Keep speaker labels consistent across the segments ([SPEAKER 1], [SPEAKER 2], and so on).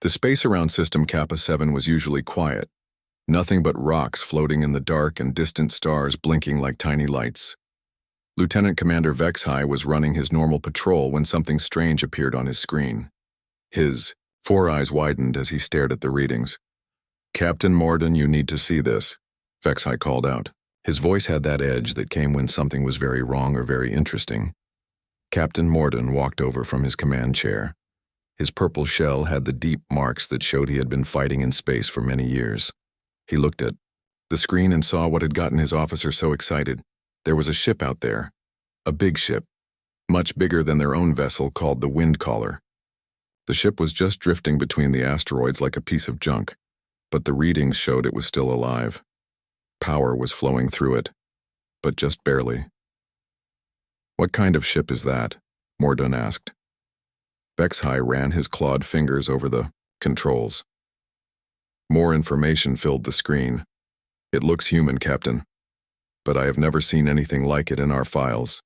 [SPEAKER 1] The space around System Kappa 7 was usually quiet, nothing but rocks floating in the dark and distant stars blinking like tiny lights. Lieutenant Commander Vexhai was running his normal patrol when something strange appeared on his screen. His four eyes widened as he stared at the readings. "Captain Morden, you need to see this," Vexhai called out. His voice had that edge that came when something was very wrong or very interesting. Captain Morden walked over from his command chair. His purple shell had the deep marks that showed he had been fighting in space for many years. He looked at the screen and saw what had gotten his officer so excited. There was a ship out there, a big ship, much bigger than their own vessel called the Wind Caller. The ship was just drifting between the asteroids like a piece of junk, but the readings showed it was still alive. Power was flowing through it, but just barely. "What kind of ship is that?" Morden asked. Vexhai ran his clawed fingers over the controls. More information filled the screen. "It looks human, Captain, but I have never seen anything like it in our files.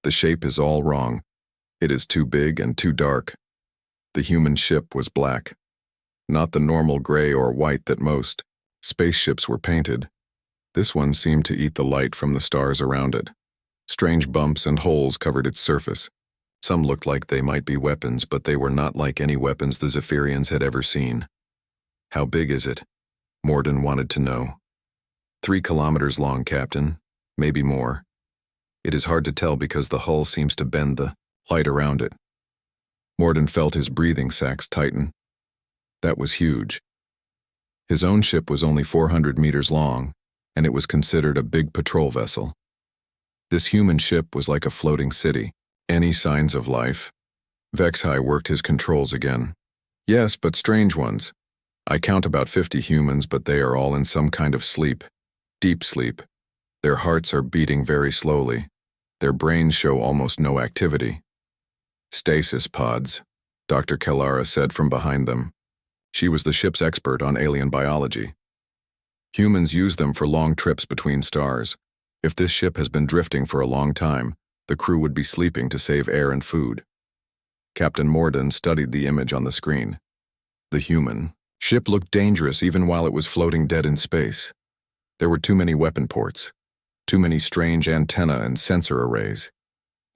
[SPEAKER 1] The shape is all wrong. It is too big and too dark. The human ship was black, not the normal gray or white that most spaceships were painted. This one seemed to eat the light from the stars around it. Strange bumps and holes covered its surface. Some looked like they might be weapons, but they were not like any weapons the Zephyrians had ever seen." "How big is it?" Morden wanted to know. 3 kilometers long, Captain, maybe more. It is hard to tell because the hull seems to bend the light around it. Morden felt his breathing sacs tighten. That was huge. His own ship was only 400 meters long, and it was considered a big patrol vessel. This human ship was like a floating city. "Any signs of life?" Vexhai worked his controls again. "Yes, but strange ones. I count about 50 humans, but they are all in some kind of sleep. Deep sleep. Their hearts are beating very slowly. Their brains show almost no activity." "Stasis pods," Dr. Kellara said from behind them. She was the ship's expert on alien biology. "Humans use them for long trips between stars. If this ship has been drifting for a long time, the crew would be sleeping to save air and food." Captain Morden studied the image on the screen. The human ship looked dangerous even while it was floating dead in space. There were too many weapon ports, too many strange antenna and sensor arrays.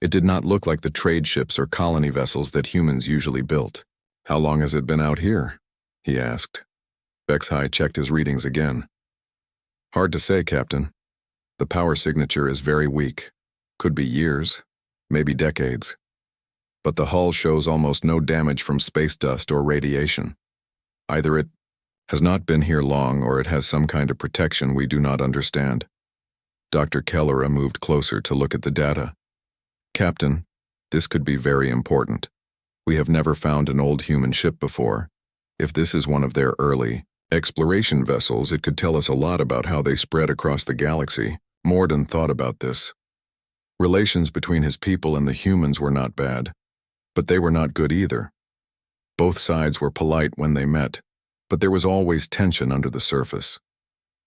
[SPEAKER 1] It did not look like the trade ships or colony vessels that humans usually built. "How long has it been out here?" he asked. Vexhai checked his readings again. "Hard to say, Captain. The power signature is very weak. Could be years, maybe decades. But the hull shows almost no damage from space dust or radiation. Either it has not been here long or it has some kind of protection we do not understand." Dr. Kellara moved closer to look at the data. "Captain, this could be very important. We have never found an old human ship before. If this is one of their early exploration vessels, it could tell us a lot about how they spread across the galaxy." Morden thought about this. Relations between his people and the humans were not bad, but they were not good either. Both sides were polite when they met, but there was always tension under the surface.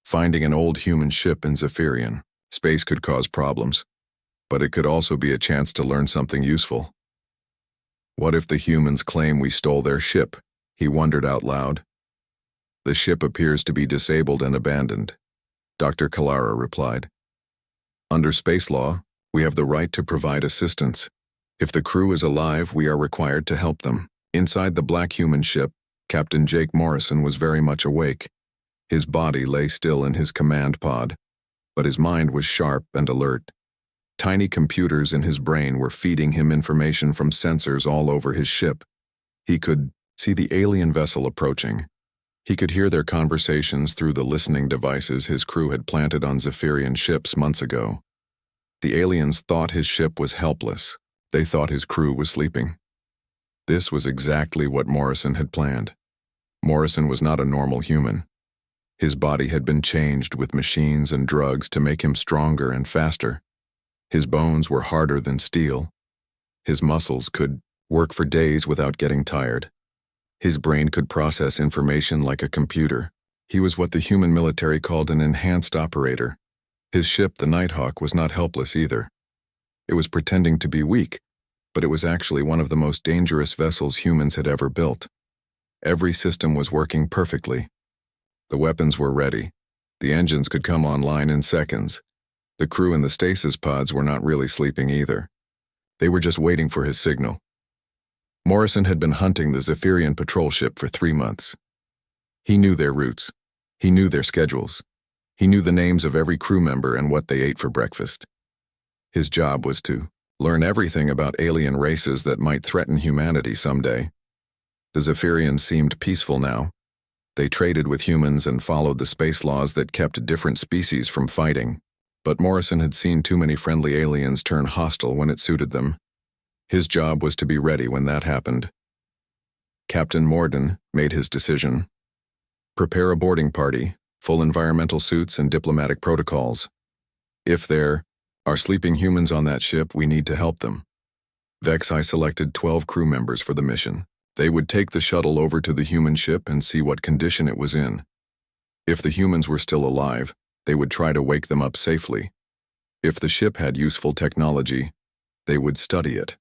[SPEAKER 1] Finding an old human ship in Zephyrian space could cause problems, but it could also be a chance to learn something useful. "What if the humans claim we stole their ship?" he wondered out loud. "The ship appears to be disabled and abandoned," Dr. Kellara replied. "Under space law, we have the right to provide assistance. If the crew is alive, we are required to help them." Inside the black human ship, Captain Jake Morrison was very much awake. His body lay still in his command pod, but his mind was sharp and alert. Tiny computers in his brain were feeding him information from sensors all over his ship. He could see the alien vessel approaching. He could hear their conversations through the listening devices his crew had planted on Zephyrian ships months ago. The aliens thought his ship was helpless. They thought his crew was sleeping. This was exactly what Morrison had planned. Morrison was not a normal human. His body had been changed with machines and drugs to make him stronger and faster. His bones were harder than steel. His muscles could work for days without getting tired. His brain could process information like a computer. He was what the human military called an enhanced operator. His ship, the Nighthawk, was not helpless either. It was pretending to be weak, but it was actually one of the most dangerous vessels humans had ever built. Every system was working perfectly. The weapons were ready. The engines could come online in seconds. The crew in the stasis pods were not really sleeping either. They were just waiting for his signal. Morrison had been hunting the Zephyrian patrol ship for 3 months. He knew their routes. He knew their schedules. He knew the names of every crew member and what they ate for breakfast. His job was to learn everything about alien races that might threaten humanity someday. The Zephyrians seemed peaceful now. They traded with humans and followed the space laws that kept different species from fighting. But Morrison had seen too many friendly aliens turn hostile when it suited them. His job was to be ready when that happened. Captain Morden made his decision. Prepare a boarding party, full environmental suits and diplomatic protocols. If there are sleeping humans on that ship, we need to help them. VexHi selected 12 crew members for the mission. They would take the shuttle over to the human ship and see what condition it was in. If the humans were still alive, they would try to wake them up safely. If the ship had useful technology, they would study it.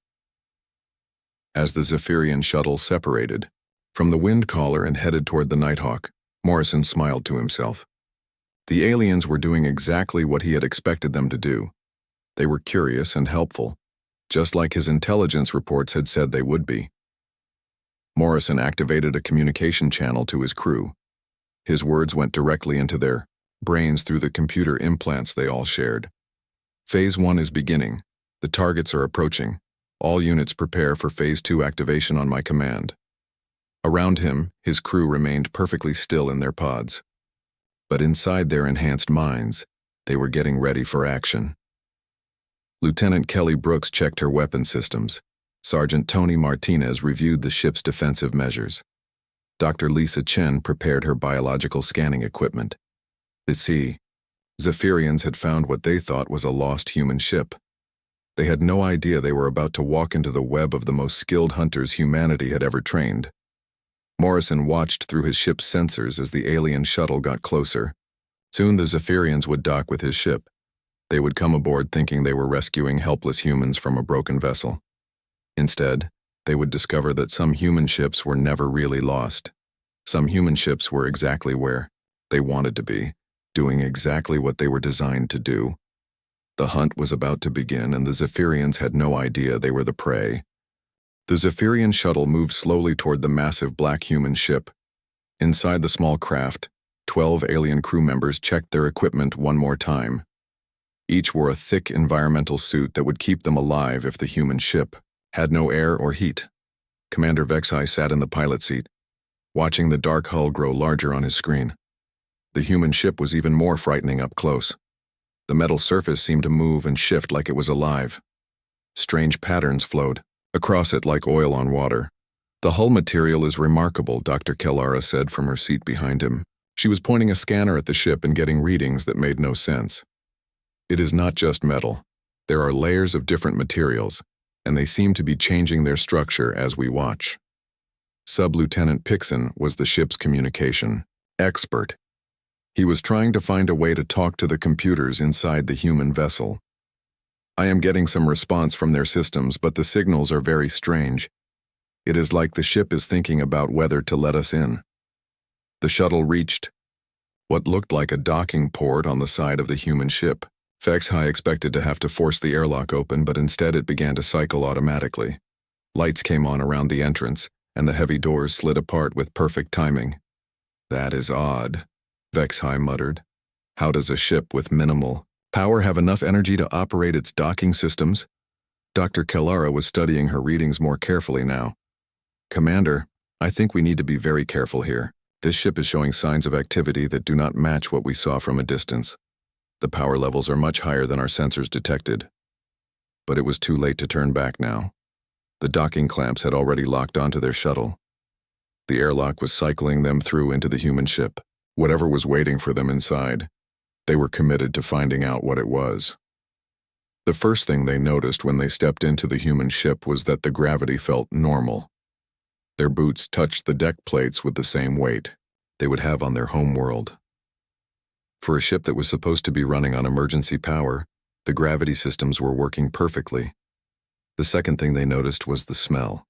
[SPEAKER 1] As the Zephyrian shuttle separated from the wind caller and headed toward the Nighthawk, Morrison smiled to himself. The aliens were doing exactly what he had expected them to do. They were curious and helpful, just like his intelligence reports had said they would be. Morrison activated a communication channel to his crew. His words went directly into their brains through the computer implants they all shared. Phase 1 is beginning. The targets are approaching. All units prepare for Phase 2 activation on my command. Around him, his crew remained perfectly still in their pods. But inside their enhanced minds, they were getting ready for action. Lieutenant Kelly Brooks checked her weapon systems. Sergeant Tony Martinez reviewed the ship's defensive measures. Dr. Lisa Chen prepared her biological scanning equipment. The Zephyrians had found what they thought was a lost human ship. They had no idea they were about to walk into the web of the most skilled hunters humanity had ever trained. Morrison watched through his ship's sensors as the alien shuttle got closer. Soon the Zephyrians would dock with his ship. They would come aboard thinking they were rescuing helpless humans from a broken vessel. Instead, they would discover that some human ships were never really lost. Some human ships were exactly where they wanted to be, doing exactly what they were designed to do. The hunt was about to begin, and the Zephyrians had no idea they were the prey. The Zephyrian shuttle moved slowly toward the massive black human ship. Inside the small craft, 12 alien crew members checked their equipment one more time. Each wore a thick environmental suit that would keep them alive if the human ship had no air or heat. Commander VexHi sat in the pilot seat, watching the dark hull grow larger on his screen. The human ship was even more frightening up close. The metal surface seemed to move and shift like it was alive. Strange patterns flowed across it like oil on water. The hull material is remarkable, Dr. Kellara said from her seat behind him. She was pointing a scanner at the ship and getting readings that made no sense. It is not just metal. There are layers of different materials, and they seem to be changing their structure as we watch. Sub-Lieutenant Pixon was the ship's communication expert. He was trying to find a way to talk to the computers inside the human vessel. I am getting some response from their systems, but the signals are very strange. It is like the ship is thinking about whether to let us in. The shuttle reached what looked like a docking port on the side of the human ship. VexHi expected to have to force the airlock open, but instead it began to cycle automatically. Lights came on around the entrance, and the heavy doors slid apart with perfect timing. That is odd, VexHi muttered. How does a ship with minimal power have enough energy to operate its docking systems? Dr. Kellara was studying her readings more carefully now. Commander, I think we need to be very careful here. This ship is showing signs of activity that do not match what we saw from a distance. The power levels are much higher than our sensors detected. But it was too late to turn back now. The docking clamps had already locked onto their shuttle. The airlock was cycling them through into the human ship. Whatever was waiting for them inside, they were committed to finding out what it was. The first thing they noticed when they stepped into the human ship was that the gravity felt normal. Their boots touched the deck plates with the same weight they would have on their home world. For a ship that was supposed to be running on emergency power, the gravity systems were working perfectly. The second thing they noticed was the smell.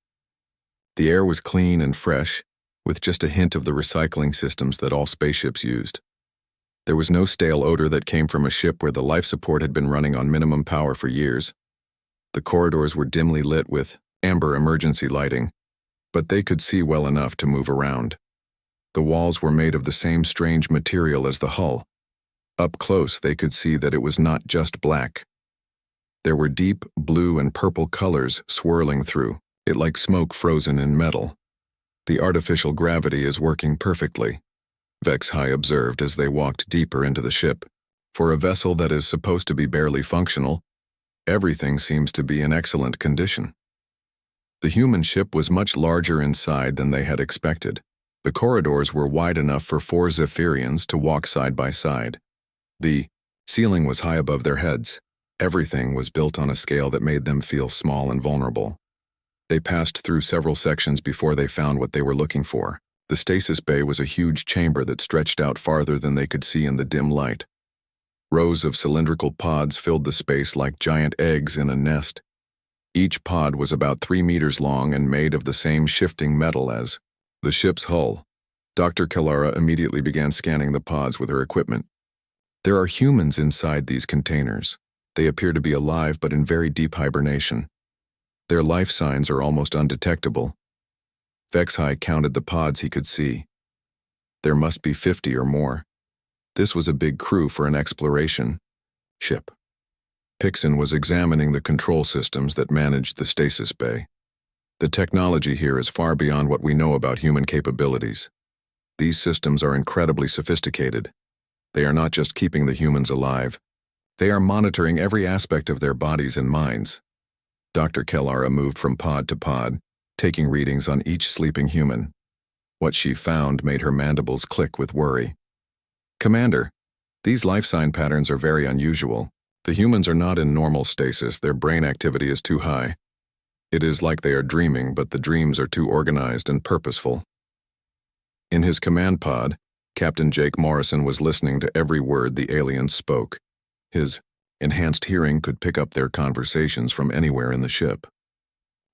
[SPEAKER 1] The air was clean and fresh, with just a hint of the recycling systems that all spaceships used. There was no stale odor that came from a ship where the life support had been running on minimum power for years. The corridors were dimly lit with amber emergency lighting, but they could see well enough to move around. The walls were made of the same strange material as the hull. Up close, they could see that it was not just black. There were deep blue and purple colors swirling through it like smoke frozen in metal. The artificial gravity is working perfectly, Vex-High observed as they walked deeper into the ship. For a vessel that is supposed to be barely functional, everything seems to be in excellent condition. The human ship was much larger inside than they had expected. The corridors were wide enough for 4 Zephyrians to walk side by side. The ceiling was high above their heads. Everything was built on a scale that made them feel small and vulnerable. They passed through several sections before they found what they were looking for. The stasis bay was a huge chamber that stretched out farther than they could see in the dim light. Rows of cylindrical pods filled the space like giant eggs in a nest. Each pod was about 3 meters long and made of the same shifting metal as the ship's hull. Dr. Kellara immediately began scanning the pods with her equipment. There are humans inside these containers. They appear to be alive but in very deep hibernation. Their life signs are almost undetectable. Vex-High counted the pods he could see. There must be 50 or more. This was a big crew for an exploration ship. Pixon was examining the control systems that managed the stasis bay. The technology here is far beyond what we know about human capabilities. These systems are incredibly sophisticated. They are not just keeping the humans alive. They are monitoring every aspect of their bodies and minds. Dr. Kellara moved from pod to pod, taking readings on each sleeping human. What she found made her mandibles click with worry. Commander, these life sign patterns are very unusual. The humans are not in normal stasis. Their brain activity is too high. It is like they are dreaming, but the dreams are too organized and purposeful. In his command pod, Captain Jake Morrison was listening to every word the aliens spoke. His enhanced hearing could pick up their conversations from anywhere in the ship.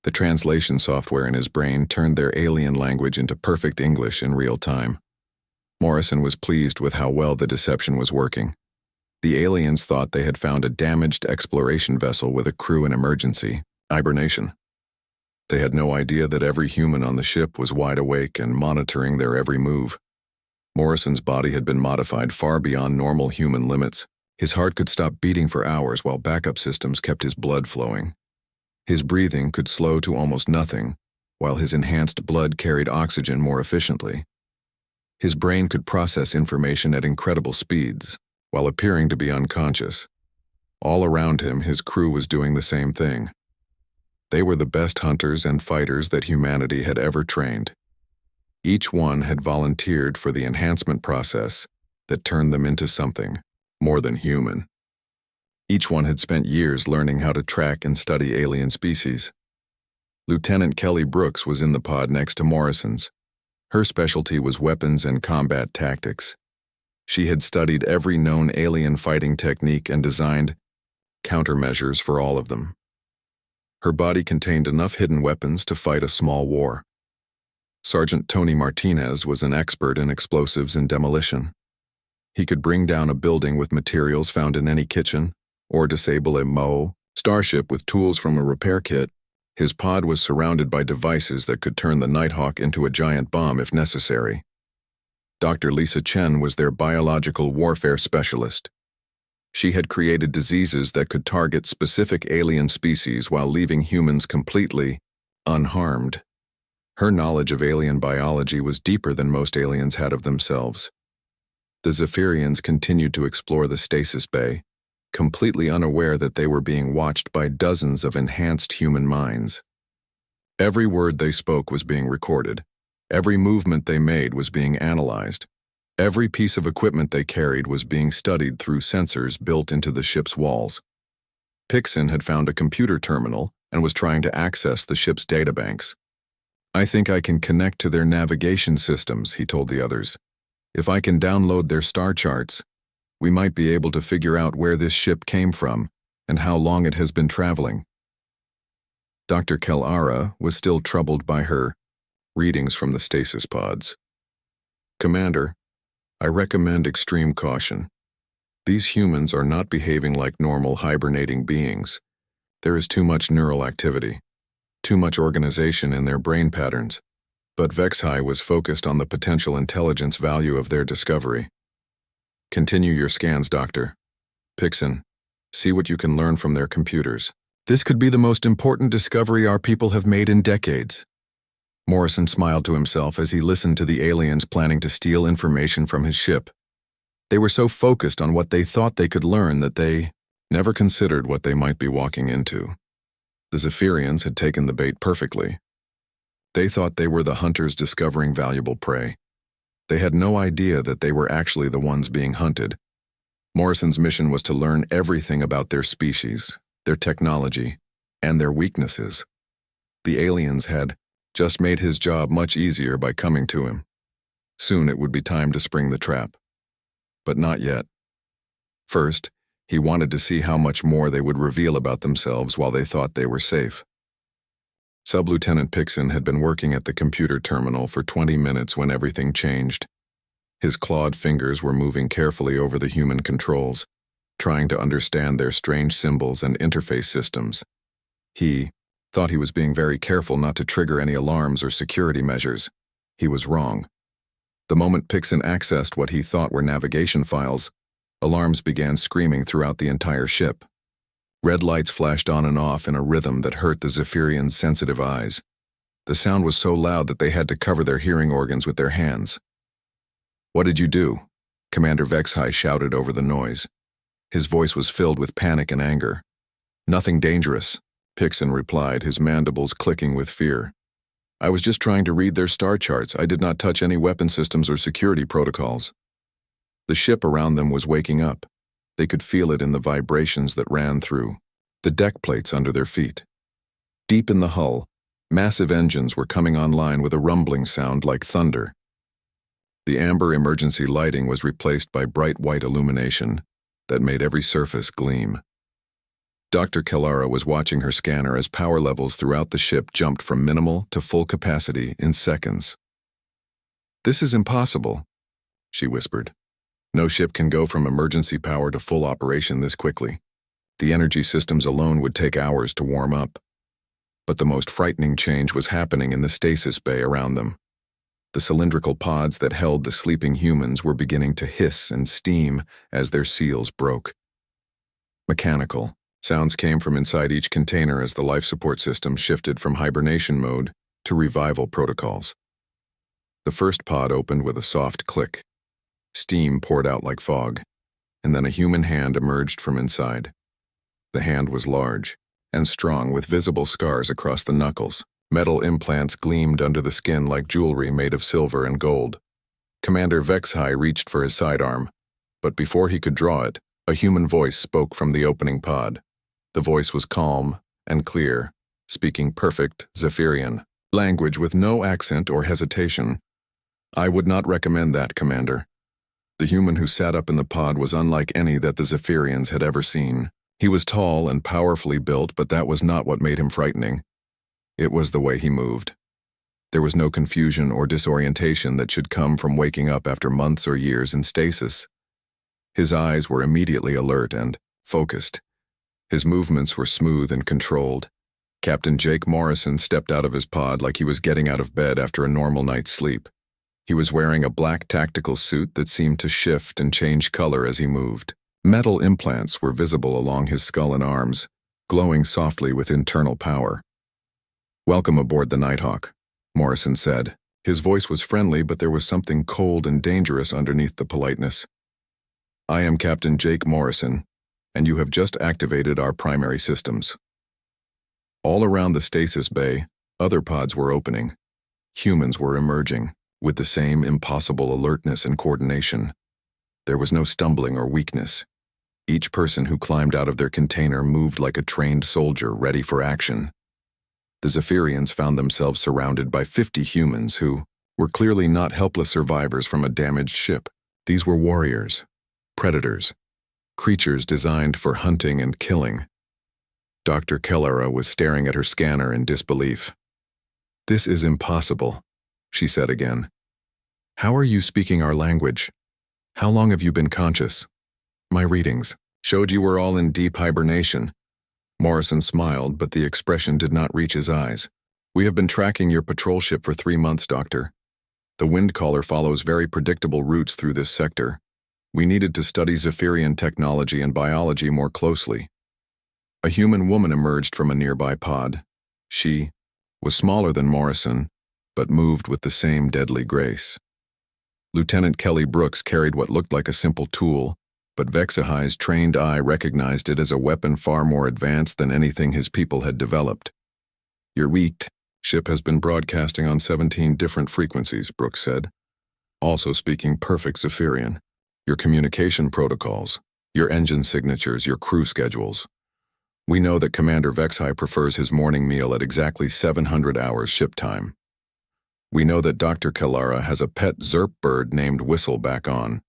[SPEAKER 1] The translation software in his brain turned their alien language into perfect English in real time. Morrison was pleased with how well the deception was working. The aliens thought they had found a damaged exploration vessel with a crew in emergency hibernation. They had no idea that every human on the ship was wide awake and monitoring their every move. Morrison's body had been modified far beyond normal human limits. His heart could stop beating for hours while backup systems kept his blood flowing. His breathing could slow to almost nothing, while his enhanced blood carried oxygen more efficiently. His brain could process information at incredible speeds, while appearing to be unconscious. All around him, his crew was doing the same thing. They were the best hunters and fighters that humanity had ever trained. Each one had volunteered for the enhancement process that turned them into something more than human. Each one had spent years learning how to track and study alien species. Lieutenant Kelly Brooks was in the pod next to Morrison's. Her specialty was weapons and combat tactics. She had studied every known alien fighting technique and designed countermeasures for all of them. Her body contained enough hidden weapons to fight a small war. Sergeant Tony Martinez was an expert in explosives and demolition. He could bring down a building with materials found in any kitchen, or disable a MO starship with tools from a repair kit. His pod was surrounded by devices that could turn the Nighthawk into a giant bomb if necessary. Dr. Lisa Chen was their biological warfare specialist. She had created diseases that could target specific alien species while leaving humans completely unharmed. Her knowledge of alien biology was deeper than most aliens had of themselves. The Zephyrians continued to explore the stasis bay, completely unaware that they were being watched by dozens of enhanced human minds. Every word they spoke was being recorded. Every movement they made was being analyzed. Every piece of equipment they carried was being studied through sensors built into the ship's walls. Pixon had found a computer terminal and was trying to access the ship's databanks. "I think I can connect to their navigation systems," he told the others. "If I can download their star charts, we might be able to figure out where this ship came from and how long it has been traveling." Dr. Kellara was still troubled by her Readings from the stasis pods. Commander, I recommend extreme caution. These humans are not behaving like normal hibernating beings. There is too much neural activity, too much organization in their brain patterns. But HFY was focused on the potential intelligence value of their discovery. Continue your scans, Doctor. Pixon, see what you can learn from their computers. This could be the most important discovery our people have made in decades. Morrison smiled to himself as he listened to the aliens planning to steal information from his ship. They were so focused on what they thought they could learn that they never considered what they might be walking into. The Zephyrians had taken the bait perfectly. They thought they were the hunters discovering valuable prey. They had no idea that they were actually the ones being hunted. Morrison's mission was to learn everything about their species, their technology, and their weaknesses. The aliens had just made his job much easier by coming to him. Soon it would be time to spring the trap. But not yet. First, he wanted to see how much more they would reveal about themselves while they thought they were safe. Sub-Lieutenant Pixon had been working at the computer terminal for 20 minutes when everything changed. His clawed fingers were moving carefully over the human controls, trying to understand their strange symbols and interface systems. He thought he was being very careful not to trigger any alarms or security measures. He was wrong. The moment Pixon accessed what he thought were navigation files, alarms began screaming throughout the entire ship. Red lights flashed on and off in a rhythm that hurt the Zephyrians' sensitive eyes. The sound was so loud that they had to cover their hearing organs with their hands. "What did you do?" Commander HFY shouted over the noise. His voice was filled with panic and anger. "Nothing dangerous," Pixon replied, his mandibles clicking with fear. "I was just trying to read their star charts. I did not touch any weapon systems or security protocols." The ship around them was waking up. They could feel it in the vibrations that ran through the deck plates under their feet. Deep in the hull, massive engines were coming online with a rumbling sound like thunder. The amber emergency lighting was replaced by bright white illumination that made every surface gleam. Dr. Kellara was watching her scanner as power levels throughout the ship jumped from minimal to full capacity in seconds. "This is impossible," she whispered. "No ship can go from emergency power to full operation this quickly. The energy systems alone would take hours to warm up." But the most frightening change was happening in the stasis bay around them. The cylindrical pods that held the sleeping humans were beginning to hiss and steam as their seals broke. Mechanical sounds came from inside each container as the life support system shifted from hibernation mode to revival protocols. The first pod opened with a soft click. Steam poured out like fog, and then a human hand emerged from inside. The hand was large and strong with visible scars across the knuckles. Metal implants gleamed under the skin like jewelry made of silver and gold. Commander HFY reached for his sidearm, but before he could draw it, a human voice spoke from the opening pod. The voice was calm and clear, speaking perfect Zephyrian language with no accent or hesitation. "I would not recommend that, Commander." The human who sat up in the pod was unlike any that the Zephyrians had ever seen. He was tall and powerfully built, but that was not what made him frightening. It was the way he moved. There was no confusion or disorientation that should come from waking up after months or years in stasis. His eyes were immediately alert and focused. His movements were smooth and controlled. Captain Jake Morrison stepped out of his pod like he was getting out of bed after a normal night's sleep. He was wearing a black tactical suit that seemed to shift and change color as he moved. Metal implants were visible along his skull and arms, glowing softly with internal power. "Welcome aboard the Nighthawk," Morrison said. His voice was friendly, but there was something cold and dangerous underneath the politeness. "I am Captain Jake Morrison, and you have just activated our primary systems." All around the stasis bay, other pods were opening. Humans were emerging, with the same impossible alertness and coordination. There was no stumbling or weakness. Each person who climbed out of their container moved like a trained soldier ready for action. The Zephyrians found themselves surrounded by 50 humans who were clearly not helpless survivors from a damaged ship. These were warriors, predators, creatures designed for hunting and killing. Dr. Kellara was staring at her scanner in disbelief. "This is impossible," she said again. How are you speaking our language? How long have you been conscious? My readings showed you were all in deep hibernation. Morrison smiled, but the expression did not reach his eyes. We have been tracking your patrol ship for 3 months, Doctor. The wind caller follows very predictable routes through this sector. We needed to study Zephyrian technology and biology more closely. A human woman emerged from a nearby pod. She was smaller than Morrison, but moved with the same deadly grace. Lieutenant Kelly Brooks carried what looked like a simple tool, but Vexahai's trained eye recognized it as a weapon far more advanced than anything his people had developed. Your ship has been broadcasting on 17 different frequencies, Brooks said, also speaking perfect Zephyrian. Your communication protocols, your engine signatures, your crew schedules. We know that Commander Vexhai prefers his morning meal at exactly 700 hours ship time. We know that Dr. Kalara has a pet Zerp bird named Whistle back on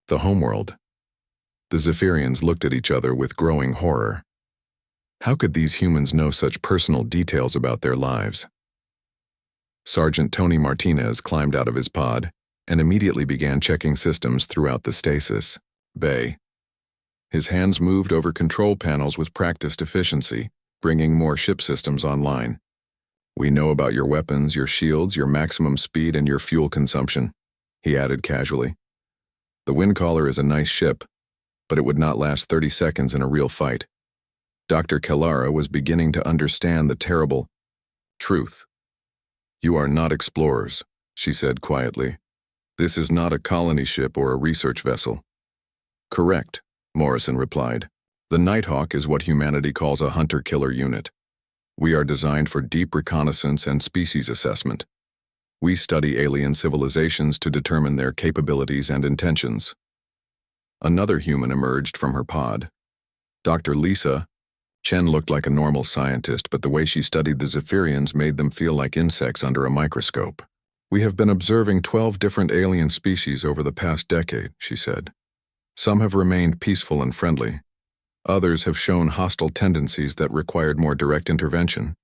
[SPEAKER 1] the homeworld. The Zephyrians looked at each other with growing horror. How could these humans know such personal details about their lives? Sergeant Tony Martinez climbed out of his pod and immediately began checking systems throughout the stasis bay. His hands moved over control panels with practiced efficiency, bringing more ship systems online. We know about your weapons, your shields, your maximum speed, and your fuel consumption, he added casually. The Windcaller is a nice ship, but it would not last 30 seconds in a real fight. Dr. Kalara was beginning to understand the terrible truth. You are not explorers, she said quietly. This is not a colony ship or a research vessel. Correct, Morrison replied. The Nighthawk is what humanity calls a hunter-killer unit. We are designed for deep reconnaissance and species assessment. We study alien civilizations to determine their capabilities and intentions. Another human emerged from her pod. Dr. Lisa Chen looked like a normal scientist, but the way she studied the Zephyrians made them feel like insects under a microscope. We have been observing 12 different alien species over the past decade, she said. Some have remained peaceful and friendly. Others have shown hostile tendencies that required more direct intervention.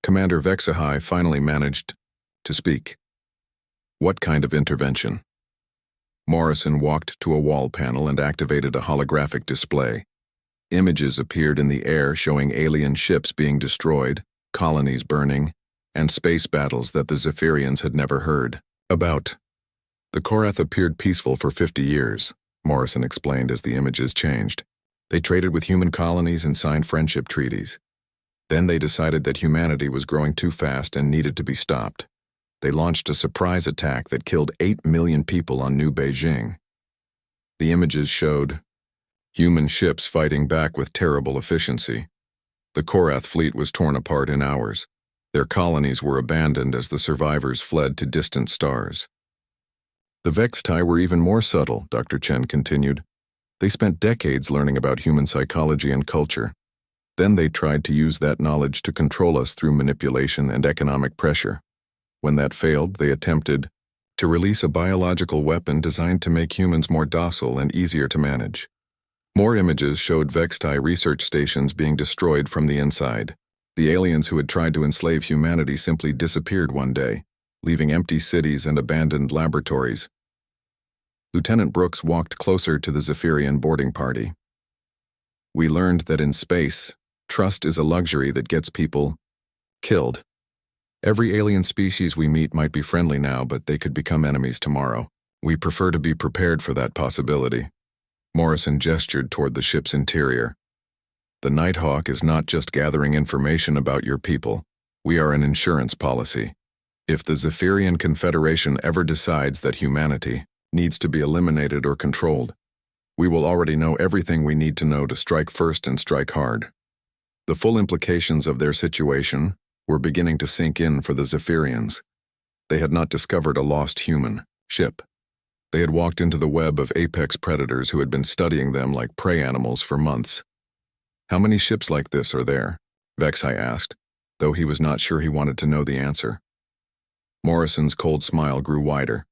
[SPEAKER 1] Commander Vexahai finally managed to speak. What kind of intervention? Morrison walked to a wall panel and activated a holographic display. Images appeared in the air showing alien ships being destroyed, colonies burning, and space battles that the Zephyrians had never heard about. The Korath appeared peaceful for 50 years, Morrison explained as the images changed. They traded with human colonies and signed friendship treaties. Then they decided that humanity was growing too fast and needed to be stopped. They launched a surprise attack that killed 8 million people on New Beijing. The images showed human ships fighting back with terrible efficiency. The Korath fleet was torn apart in hours. Their colonies were abandoned as the survivors fled to distant stars. The Vextai were even more subtle, Dr. Chen continued. They spent decades learning about human psychology and culture. Then they tried to use that knowledge to control us through manipulation and economic pressure. When that failed, they attempted to release a biological weapon designed to make humans more docile and easier to manage. More images showed Vextai research stations being destroyed from the inside. The aliens who had tried to enslave humanity simply disappeared one day, leaving empty cities and abandoned laboratories. Lieutenant Brooks walked closer to the Zephyrian boarding party. We learned that in space, trust is a luxury that gets people killed. Every alien species we meet might be friendly now, but they could become enemies tomorrow. We prefer to be prepared for that possibility. Morrison gestured toward the ship's interior. The Nighthawk is not just gathering information about your people. We are an insurance policy. If the Zephyrian Confederation ever decides that humanity needs to be eliminated or controlled, we will already know everything we need to know to strike first and strike hard. The full implications of their situation were beginning to sink in for the Zephyrians. They had not discovered a lost human ship. They had walked into the web of apex predators who had been studying them like prey animals for months. How many ships like this are there? Vexhai asked, though he was not sure he wanted to know the answer. Morrison's cold smile grew wider.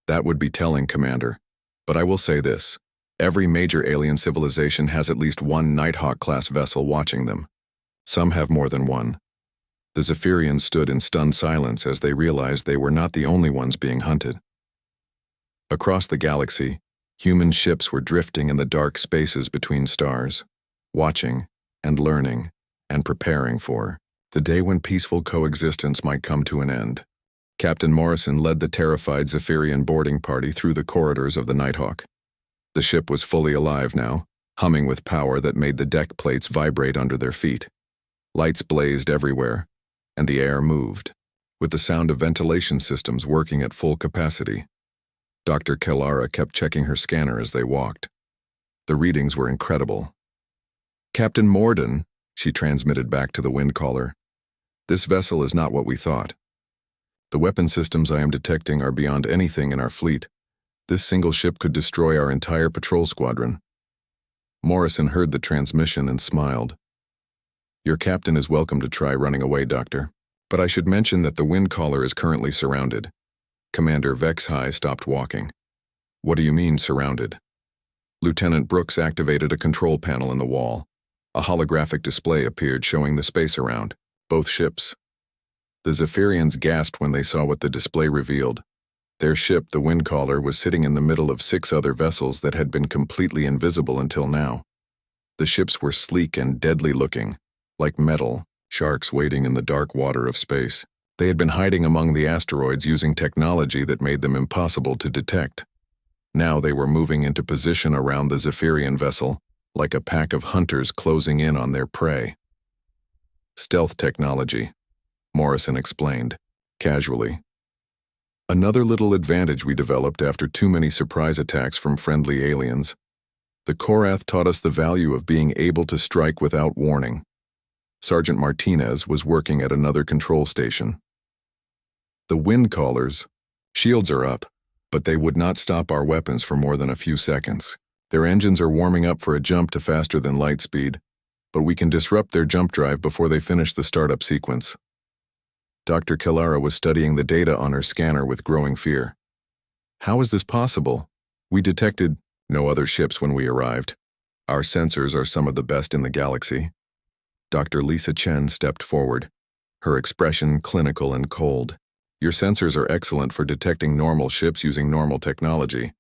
[SPEAKER 1] That would be telling, Commander. But I will say this. Every major alien civilization has at least one Nighthawk-class vessel watching them. Some have more than one. The Zephyrians stood in stunned silence as they realized they were not the only ones being hunted. Across the galaxy, human ships were drifting in the dark spaces between stars, watching and learning and preparing for the day when peaceful coexistence might come to an end. Captain Morrison led the terrified Zephyrian boarding party through the corridors of the Nighthawk. The ship was fully alive now, humming with power that made the deck plates vibrate under their feet. Lights blazed everywhere, and the air moved, with the sound of ventilation systems working at full capacity. Dr. Kellara kept checking her scanner as they walked. The readings were incredible. "Captain Morden," she transmitted back to the wind caller, "this vessel is not what we thought. The weapon systems I am detecting are beyond anything in our fleet. This single ship could destroy our entire patrol squadron." Morrison heard the transmission and smiled. "Your captain is welcome to try running away, Doctor. But I should mention that the wind caller is currently surrounded." Commander Vexhi stopped walking. "What do you mean, surrounded?" Lieutenant Brooks activated a control panel in the wall. A holographic display appeared showing the space around both ships. The Zephyrians gasped when they saw what the display revealed. Their ship, the wind caller, was sitting in the middle of 6 other vessels that had been completely invisible until now. The ships were sleek and deadly looking, like metal, sharks wading in the dark water of space. They had been hiding among the asteroids using technology that made them impossible to detect. Now they were moving into position around the Zephyrian vessel, like a pack of hunters closing in on their prey. "Stealth technology," Morrison explained, casually. "Another little advantage we developed after too many surprise attacks from friendly aliens. The Korath taught us the value of being able to strike without warning." Sergeant Martinez was working at another control station. "The wind callers, shields are up, but they would not stop our weapons for more than a few seconds. Their engines are warming up for a jump to faster than light speed, but we can disrupt their jump drive before they finish the startup sequence." Dr. Kellara was studying the data on her scanner with growing fear. "How is this possible? We detected no other ships when we arrived. Our sensors are some of the best in the galaxy." Dr. Lisa Chen stepped forward, her expression clinical and cold. "Your sensors are excellent for detecting normal ships using normal technology,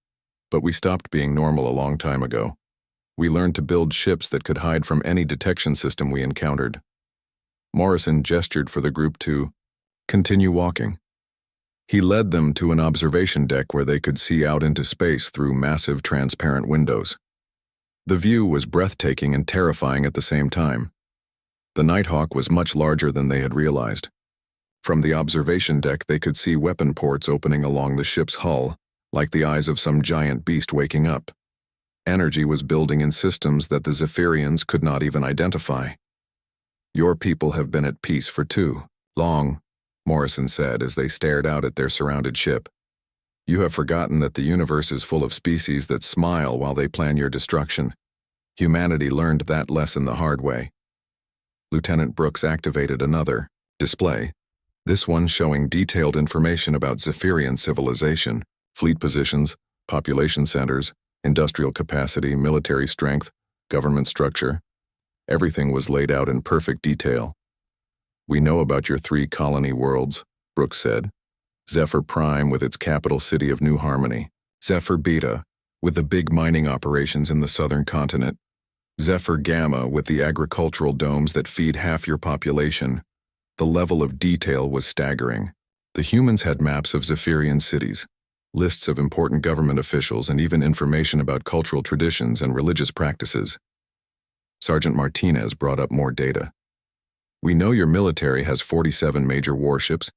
[SPEAKER 1] but we stopped being normal a long time ago. We learned to build ships that could hide from any detection system we encountered." Morrison gestured for the group to continue walking. He led them to an observation deck where they could see out into space through massive transparent windows. The view was breathtaking and terrifying at the same time. The Nighthawk was much larger than they had realized. From the observation deck they could see weapon ports opening along the ship's hull, like the eyes of some giant beast waking up. Energy was building in systems that the Zephyrians could not even identify. "Your people have been at peace for too long," Morrison said as they stared out at their surrounded ship. "You have forgotten that the universe is full of species that smile while they plan your destruction. Humanity learned that lesson the hard way." Lieutenant Brooks activated another display, this one showing detailed information about Zephyrian civilization, fleet positions, population centers, industrial capacity, military strength, government structure. Everything was laid out in perfect detail. "We know about your 3 colony worlds," Brooks said. "Zephyr Prime with its capital city of New Harmony. Zephyr Beta with the big mining operations in the southern continent. Zephyr Gamma with the agricultural domes that feed half your population." The level of detail was staggering. The humans had maps of Zephyrian cities, lists of important government officials, and even information about cultural traditions and religious practices. Sergeant Martinez brought up more data. "We know your military has 47 major warships,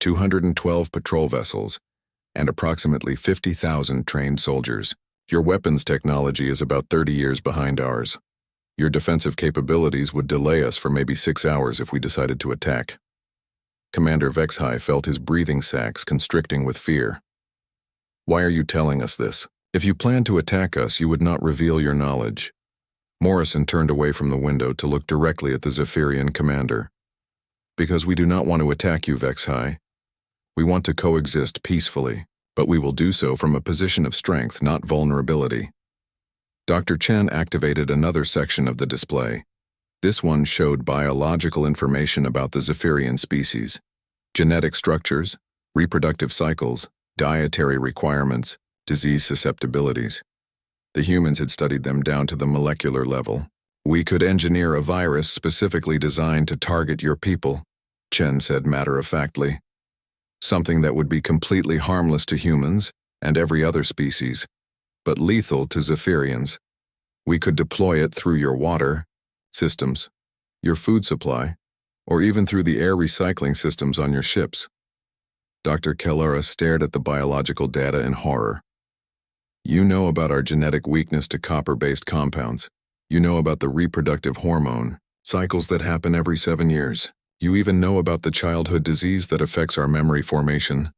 [SPEAKER 1] 212 patrol vessels, and approximately 50,000 trained soldiers. Your weapons technology is about 30 years behind ours. Your defensive capabilities would delay us for maybe 6 hours if we decided to attack." Commander Vexhi felt his breathing sacs constricting with fear. "Why are you telling us this? If you planned to attack us, you would not reveal your knowledge." Morrison turned away from the window to look directly at the Zephyrian commander. "Because we do not want to attack you, Vexhi. We want to coexist peacefully, but we will do so from a position of strength, not vulnerability." Dr. Chen activated another section of the display, This one showed biological information about the Zephyrian species, genetic structures, reproductive cycles, dietary requirements, disease susceptibilities. The humans had studied them down to the molecular level. "We could engineer a virus specifically designed to target your people," Chen said matter-of-factly. "Something that would be completely harmless to humans and every other species, but lethal to Zephyrians. We could deploy it through your water systems, your food supply, or even through the air recycling systems on your ships." Dr. Kellara stared at the biological data in horror. "You know about our genetic weakness to copper-based compounds. You know about the reproductive hormone cycles that happen every 7 years. You even know about the childhood disease that affects our memory formation."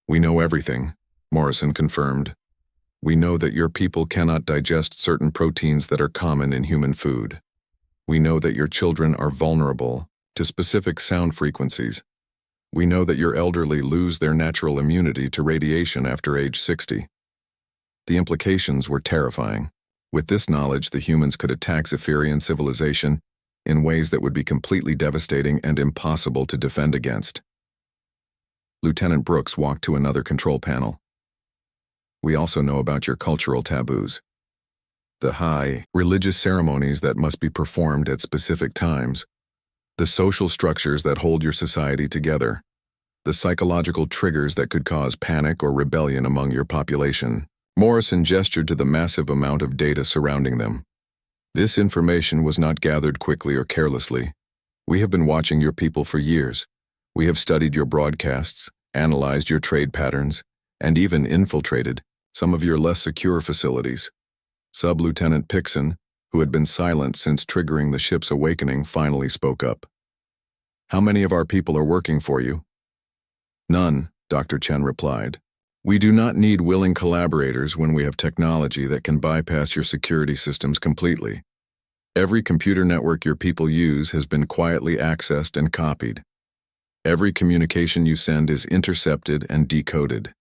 [SPEAKER 1] "We know everything," Morrison confirmed. "We know that your people cannot digest certain proteins that are common in human food. We know that your children are vulnerable to specific sound frequencies. We know that your elderly lose their natural immunity to radiation after age 60. The implications were terrifying. With this knowledge, the humans could attack Zephyrian civilization in ways that would be completely devastating and impossible to defend against. Lieutenant Brooks walked to another control panel. "We also know about your cultural taboos. The high religious ceremonies that must be performed at specific times, the social structures that hold your society together, the psychological triggers that could cause panic or rebellion among your population." Morrison gestured to the massive amount of data surrounding them. "This information was not gathered quickly or carelessly. We have been watching your people for years. We have studied your broadcasts, analyzed your trade patterns, and even infiltrated some of your less secure facilities." Sub-Lieutenant Pixon, who had been silent since triggering the ship's awakening, finally spoke up. "How many of our people are working for you?" "None," Dr. Chen replied. "We do not need willing collaborators when we have technology that can bypass your security systems completely. Every computer network your people use has been quietly accessed and copied. Every communication you send is intercepted and decoded."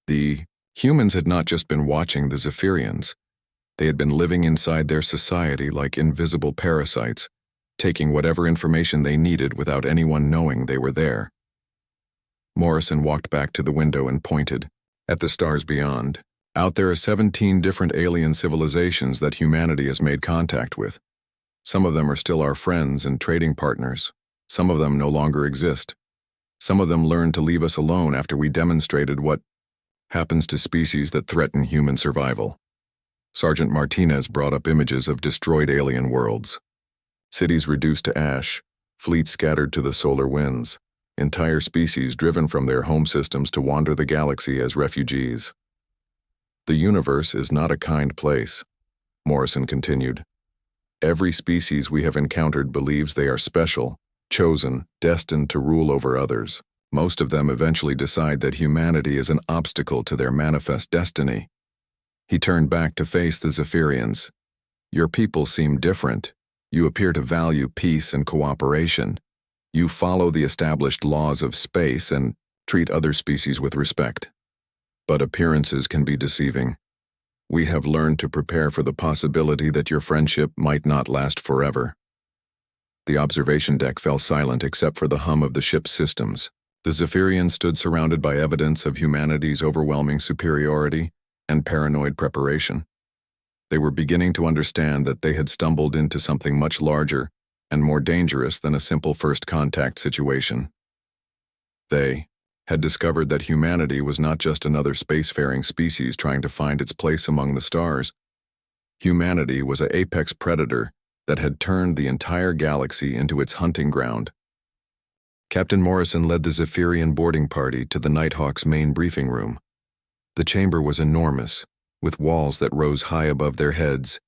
[SPEAKER 1] The humans had not just been watching the Zephyrians. They had been living inside their society like invisible parasites, taking whatever information they needed without anyone knowing they were there. Morrison walked back to the window and pointed. "At the stars beyond, out there are 17 different alien civilizations that humanity has made contact with. Some of them are still our friends and trading partners. Some of them no longer exist. Some of them learned to leave us alone after we demonstrated what happens to species that threaten human survival." Sergeant Martinez brought up images of destroyed alien worlds. Cities reduced to ash, fleets scattered to the solar winds, entire species driven from their home systems to wander the galaxy as refugees. "The universe is not a kind place," Morrison continued. "Every species we have encountered believes they are special, chosen, destined to rule over others. Most of them eventually decide that humanity is an obstacle to their manifest destiny." He turned back to face the Zephyrians. "Your people seem different. You appear to value peace and cooperation. You follow the established laws of space and treat other species with respect. But appearances can be deceiving. We have learned to prepare for the possibility that your friendship might not last forever." The observation deck fell silent except for the hum of the ship's systems. The Zephyrians stood surrounded by evidence of humanity's overwhelming superiority and paranoid preparation. They were beginning to understand that they had stumbled into something much larger and more dangerous than a simple first contact situation. They had discovered that humanity was not just another spacefaring species trying to find its place among the stars. Humanity was an apex predator that had turned the entire galaxy into its hunting ground. Captain Morrison led the Zephyrian boarding party to the Nighthawk's main briefing room. The chamber was enormous, with walls that rose high above their heads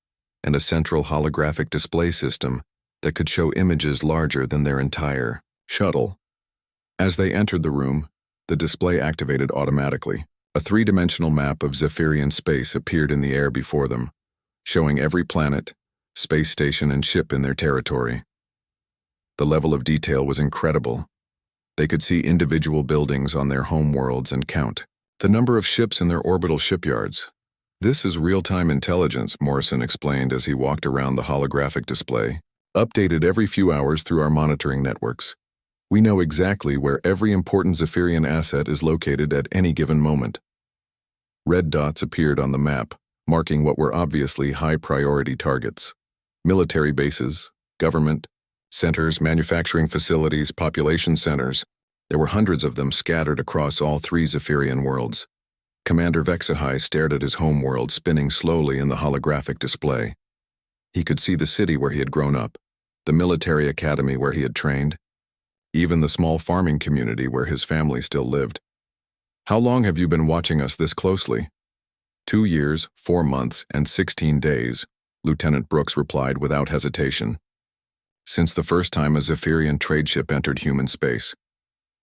[SPEAKER 1] and a central holographic display system that could show images larger than their entire shuttle. As they entered the room, the display activated automatically. A three-dimensional map of Zephyrian space appeared in the air before them, showing every planet, space station, and ship in their territory. The level of detail was incredible. They could see individual buildings on their home worlds and count the number of ships in their orbital shipyards. "This is real-time intelligence," Morrison explained as he walked around the holographic display. updated every few hours through our monitoring networks. We know exactly where every important Zephyrian asset is located at any given moment. Red dots appeared on the map, marking what were obviously high-priority targets. Military bases, government, centers, manufacturing facilities, population centers. There were hundreds of them scattered across all three Zephyrian worlds. Commander HFY stared at his home world spinning slowly in the holographic display. He could see the city where he had grown up, the military academy where he had trained, even the small farming community where his family still lived. How long have you been watching us this closely? 2 years, 4 months, and 16 days, Lieutenant Brooks replied without hesitation. Since the first time a Zephyrian trade ship entered human space.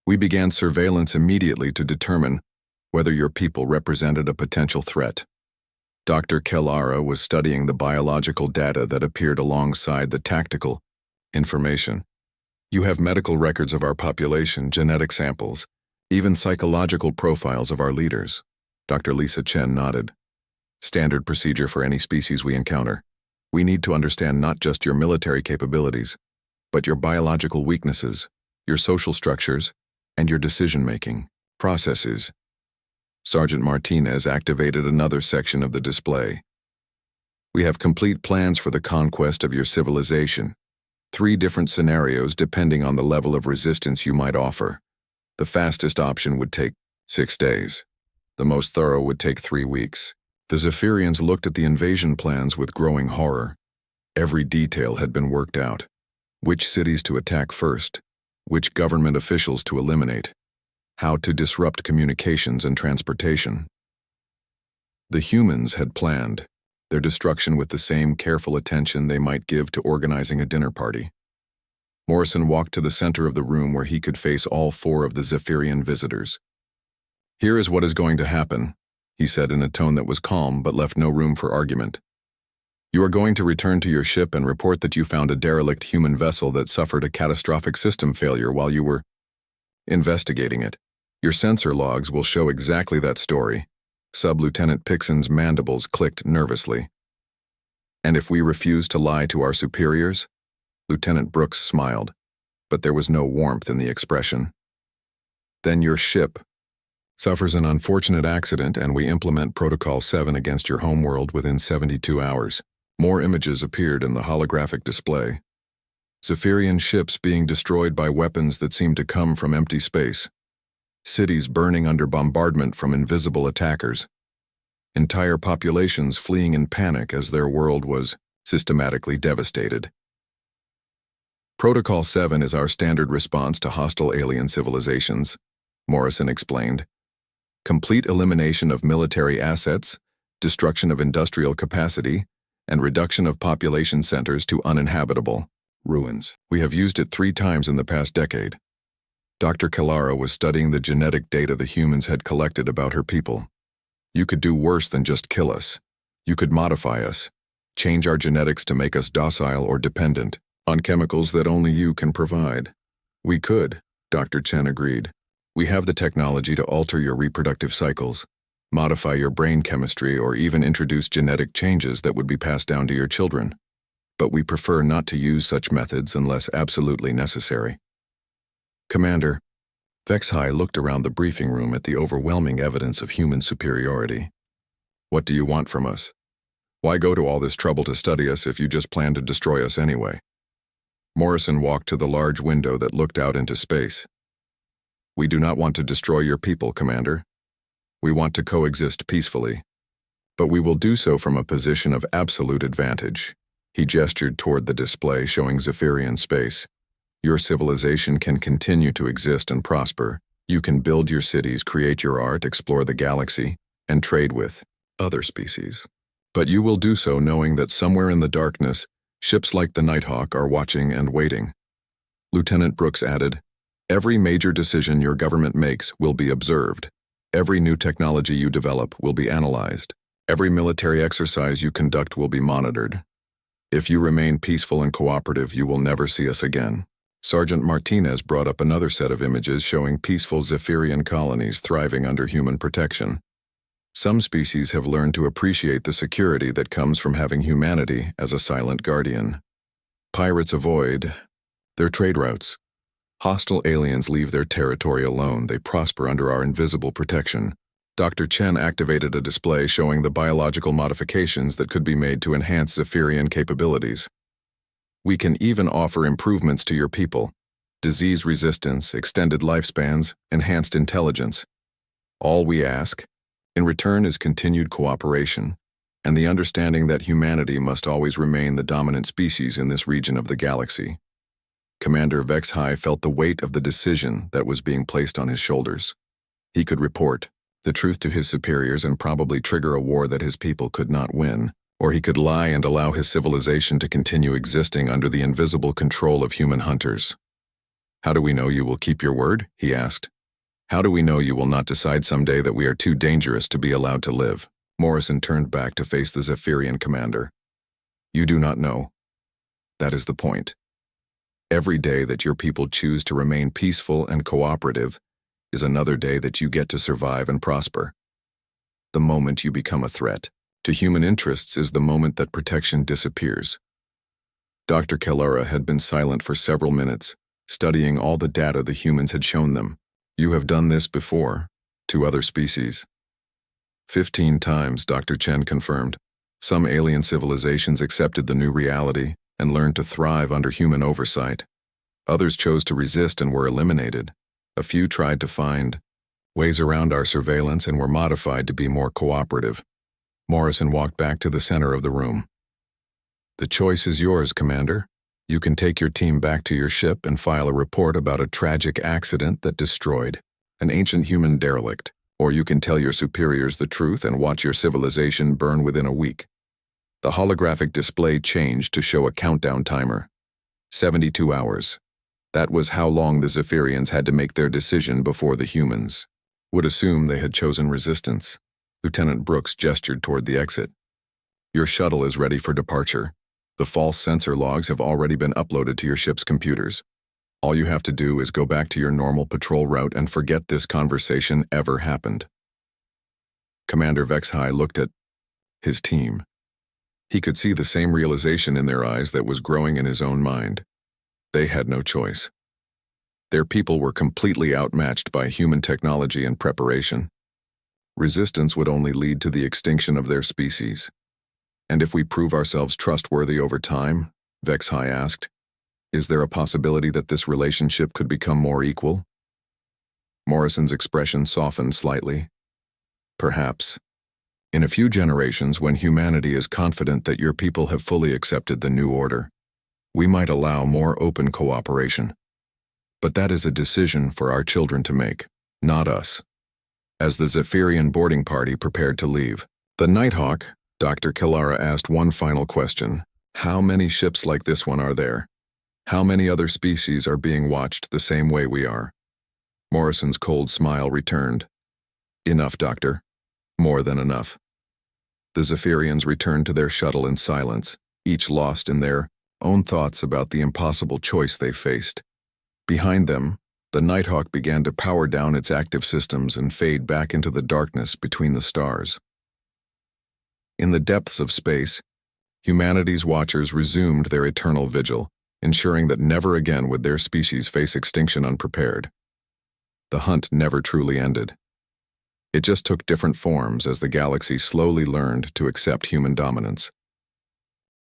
[SPEAKER 1] We began surveillance immediately to determine whether your people represented a potential threat. Dr. Kellara was studying the biological data that appeared alongside the tactical information. You have medical records of our population, genetic samples, even psychological profiles of our leaders. Dr. Lisa Chen nodded. Standard procedure for any species we encounter. We need to understand not just your military capabilities, but your biological weaknesses, your social structures, and your decision-making processes. Sergeant Martinez activated another section of the display. We have complete plans for the conquest of your civilization. 3 different scenarios depending on the level of resistance you might offer. The fastest option would take 6 days. The most thorough would take 3 weeks. The Zephyrians looked at the invasion plans with growing horror. Every detail had been worked out. Which cities to attack first, which government officials to eliminate, how to disrupt communications and transportation. The humans had planned their destruction with the same careful attention they might give to organizing a dinner party. Morrison walked to the center of the room where he could face all 4 of the Zephyrian visitors. Here is what is going to happen, he said in a tone that was calm but left no room for argument. You are going to return to your ship and report that you found a derelict human vessel that suffered a catastrophic system failure while you were investigating it. Your sensor logs will show exactly that story. Sub-Lieutenant Pixon's mandibles clicked nervously. And if we refuse to lie to our superiors? Lieutenant Brooks smiled, but there was no warmth in the expression. Then your ship suffers an unfortunate accident and we implement Protocol 7 against your homeworld within 72 hours. More images appeared in the holographic display. Zephyrian ships being destroyed by weapons that seemed to come from empty space. Cities burning under bombardment from invisible attackers. Entire populations fleeing in panic as their world was systematically devastated. Protocol 7 is our standard response to hostile alien civilizations, Morrison explained. Complete elimination of military assets, destruction of industrial capacity, and reduction of population centers to uninhabitable ruins. We have used it 3 times in the past decade. Dr. Kellara was studying the genetic data the humans had collected about her people. You could do worse than just kill us. You could modify us, change our genetics to make us docile or dependent on chemicals that only you can provide. We could, Dr. Chen agreed. We have the technology to alter your reproductive cycles, modify your brain chemistry, or even introduce genetic changes that would be passed down to your children. But we prefer not to use such methods unless absolutely necessary. Commander, HFY looked around the briefing room at the overwhelming evidence of human superiority. What do you want from us? Why go to all this trouble to study us if you just plan to destroy us anyway? Morrison walked to the large window that looked out into space. We do not want to destroy your people, Commander. We want to coexist peacefully. But we will do so from a position of absolute advantage. He gestured toward the display showing Zephyrian space. Your civilization can continue to exist and prosper. You can build your cities, create your art, explore the galaxy, and trade with other species. But you will do so knowing that somewhere in the darkness, ships like the Nighthawk are watching and waiting. Lieutenant Brooks added, every major decision your government makes will be observed. Every new technology you develop will be analyzed. Every military exercise you conduct will be monitored. If you remain peaceful and cooperative, you will never see us again. Sergeant Martinez brought up another set of images showing peaceful Zephyrian colonies thriving under human protection. Some species have learned to appreciate the security that comes from having humanity as a silent guardian. Pirates avoid their trade routes. Hostile aliens leave their territory alone. They prosper under our invisible protection. Dr. Chen activated a display showing the biological modifications that could be made to enhance Zephyrian capabilities. We can even offer improvements to your people: disease resistance, extended lifespans, enhanced intelligence. All we ask, in return, is continued cooperation, and the understanding that humanity must always remain the dominant species in this region of the galaxy. Commander Vexhai felt the weight of the decision that was being placed on his shoulders. He could report the truth to his superiors and probably trigger a war that his people could not win, or he could lie and allow his civilization to continue existing under the invisible control of human hunters. "How do we know you will keep your word?" he asked. "How do we know you will not decide someday that we are too dangerous to be allowed to live?" Morrison turned back to face the Zephyrian commander. "You do not know. That is the point. Every day that your people choose to remain peaceful and cooperative is another day that you get to survive and prosper. The moment you become a threat to human interests is the moment that protection disappears." Dr. Kellara had been silent for several minutes, studying all the data the humans had shown them. "You have done this before, to other species." 15 times, Dr. Chen confirmed. Some alien civilizations accepted the new reality and learned to thrive under human oversight. Others chose to resist and were eliminated. A few tried to find ways around our surveillance and were modified to be more cooperative. Morrison walked back to the center of the room. "The choice is yours, Commander. You can take your team back to your ship and file a report about a tragic accident that destroyed an ancient human derelict, or you can tell your superiors the truth and watch your civilization burn within a week." The holographic display changed to show a countdown timer. 72 hours. That was how long the Zephyrians had to make their decision before the humans would assume they had chosen resistance. Lieutenant Brooks gestured toward the exit. "Your shuttle is ready for departure. The false sensor logs have already been uploaded to your ship's computers. All you have to do is go back to your normal patrol route and forget this conversation ever happened." Commander Vexhai looked at his team. He could see the same realization in their eyes that was growing in his own mind. They had no choice. Their people were completely outmatched by human technology and preparation. Resistance would only lead to the extinction of their species. "And if we prove ourselves trustworthy over time," Vexhai asked, "is there a possibility that this relationship could become more equal?" Morrison's expression softened slightly. "Perhaps. In a few generations, when humanity is confident that your people have fully accepted the new order, we might allow more open cooperation. But that is a decision for our children to make, not us." As the Zephyrian boarding party prepared to leave the Nighthawk, Dr. Kellara asked one final question. "How many ships like this one are there? How many other species are being watched the same way we are?" Morrison's cold smile returned. "Enough, Doctor. More than enough." The Zephyrians returned to their shuttle in silence, each lost in their own thoughts about the impossible choice they faced. Behind them, the Nighthawk began to power down its active systems and fade back into the darkness between the stars. In the depths of space, humanity's watchers resumed their eternal vigil, ensuring that never again would their species face extinction unprepared. The hunt never truly ended. It just took different forms as the galaxy slowly learned to accept human dominance.